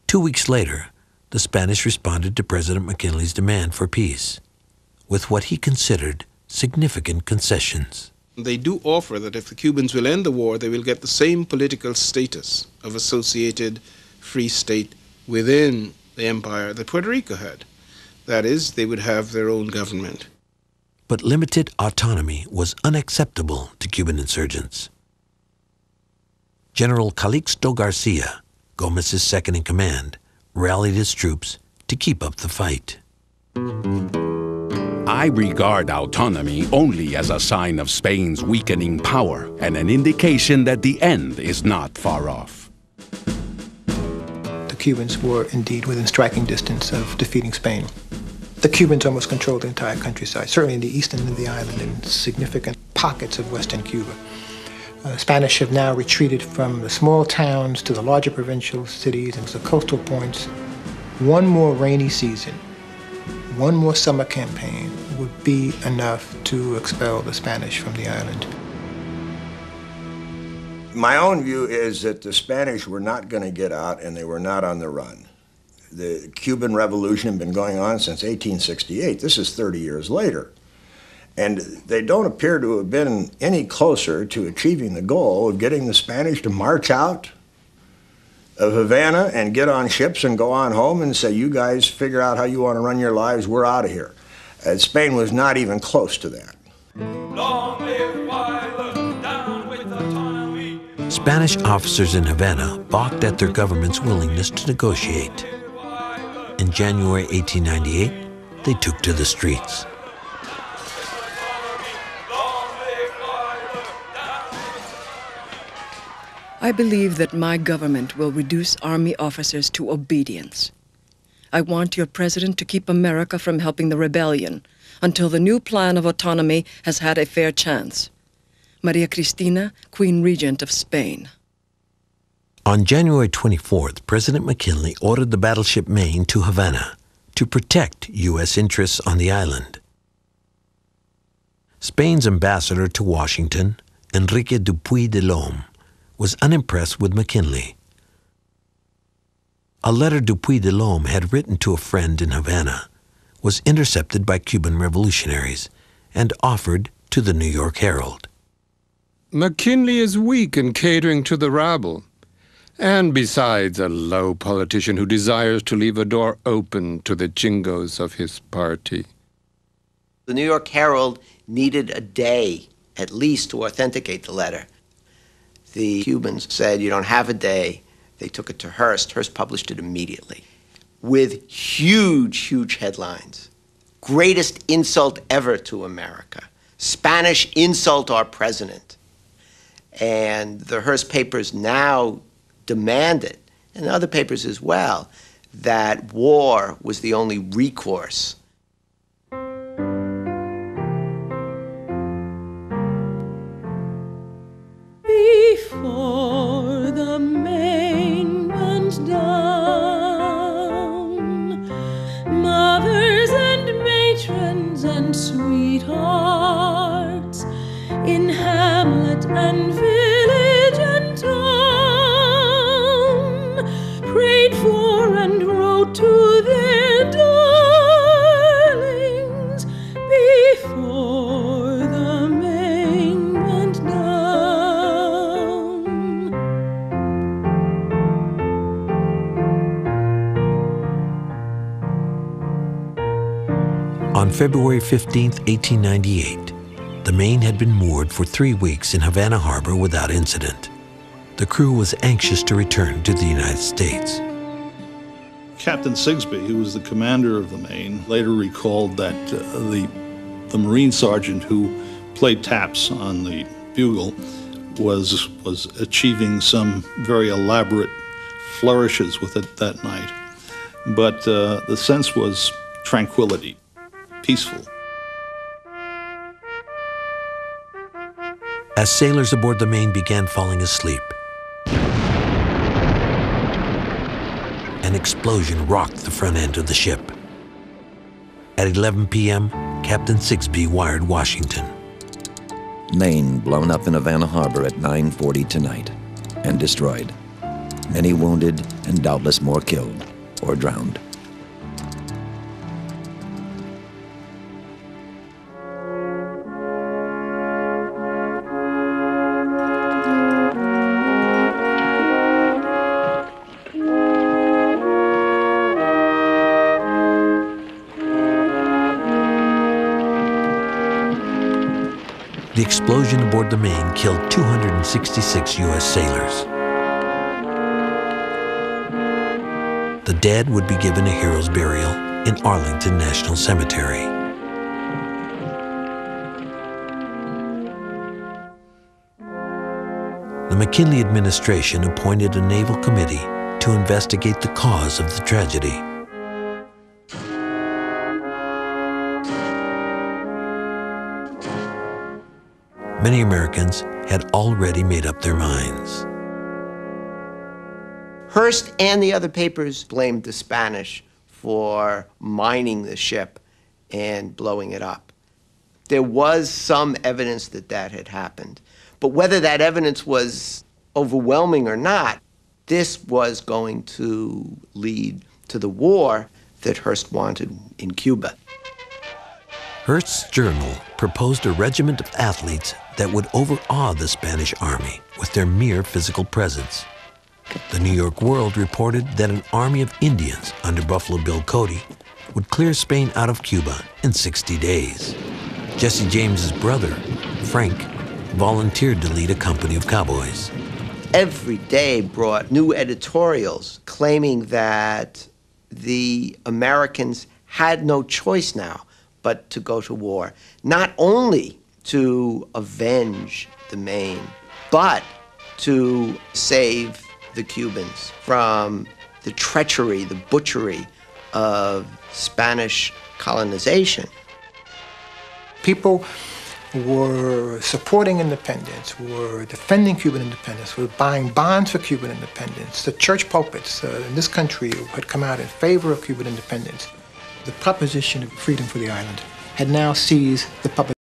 2 weeks later, the Spanish responded to President McKinley's demand for peace with what he considered significant concessions. They do offer that if the Cubans will end the war, they will get the same political status of associated free state within the empire that Puerto Rico had. That is, they would have their own government. But limited autonomy was unacceptable to Cuban insurgents. General Calixto Garcia, Gomez's second-in-command, rallied his troops to keep up the fight. I regard autonomy only as a sign of Spain's weakening power and an indication that the end is not far off. The Cubans were indeed within striking distance of defeating Spain. The Cubans almost controlled the entire countryside, certainly in the eastern end of the island and significant pockets of western Cuba. The Spanish have now retreated from the small towns to the larger provincial cities and the coastal points. One more rainy season, one more summer campaign would be enough to expel the Spanish from the island. My own view is that the Spanish were not going to get out, and they were not on the run. The Cuban Revolution had been going on since 1868. This is 30 years later. And they don't appear to have been any closer to achieving the goal of getting the Spanish to march out of Havana and get on ships and go on home and say, you guys figure out how you want to run your lives, we're out of here. Spain was not even close to that. Long live Wyler, down with autonomy. Spanish officers in Havana balked at their government's willingness to negotiate. In January 1898, they took to the streets. I believe that my government will reduce army officers to obedience. I want your president to keep America from helping the rebellion until the new plan of autonomy has had a fair chance. Maria Cristina, Queen Regent of Spain. On January 24th, President McKinley ordered the battleship Maine to Havana to protect U.S. interests on the island. Spain's ambassador to Washington, Enrique Dupuy de Lome, was unimpressed with McKinley. A letter Dupuy de Lome had written to a friend in Havana was intercepted by Cuban revolutionaries and offered to the New York Herald. McKinley is weak in catering to the rabble, and besides a low politician who desires to leave a door open to the jingos of his party. The New York Herald needed a day at least to authenticate the letter. The Cubans said, you don't have a day. They took it to Hearst. Hearst published it immediately with huge, huge headlines. Greatest insult ever to America. Spanish insult our president. And the Hearst papers now demanded, and other papers as well, that war was the only recourse. Before the Maine went down, mothers and matrons and sweethearts in hamlet and village and town prayed for and wrote to their darlings before the Maine went down. On February 15, 1898, the Maine had been moored for 3 weeks in Havana Harbor without incident. The crew was anxious to return to the United States. Captain Sigsbee, who was the commander of the Maine, later recalled that the Marine sergeant who played taps on the bugle was achieving some very elaborate flourishes with it that night. But the sense was tranquility, peaceful. As sailors aboard the Maine began falling asleep, an explosion rocked the front end of the ship. At 11 p.m., Captain Sigsbee wired Washington. Maine blown up in Havana Harbor at 9:40 tonight and destroyed. many wounded, and doubtless more killed or drowned. The explosion aboard the Maine killed 266 U.S. sailors. The dead would be given a hero's burial in Arlington National Cemetery. The McKinley administration appointed a naval committee to investigate the cause of the tragedy. Many Americans had already made up their minds. Hearst and the other papers blamed the Spanish for mining the ship and blowing it up. There was some evidence that that had happened. But whether that evidence was overwhelming or not, this was going to lead to the war that Hearst wanted in Cuba. Hearst's journal proposed a regiment of athletes that would overawe the Spanish army with their mere physical presence. The New York World reported that an army of Indians under Buffalo Bill Cody would clear Spain out of Cuba in 60 days. Jesse James's brother, Frank, volunteered to lead a company of cowboys. Every day brought new editorials claiming that the Americans had no choice now but to go to war, not only to avenge the Maine, but to save the Cubans from the treachery, the butchery of Spanish colonization. People were supporting independence, were defending Cuban independence, were buying bonds for Cuban independence. The church pulpits in this country had come out in favor of Cuban independence. The proposition of freedom for the island had now seized the public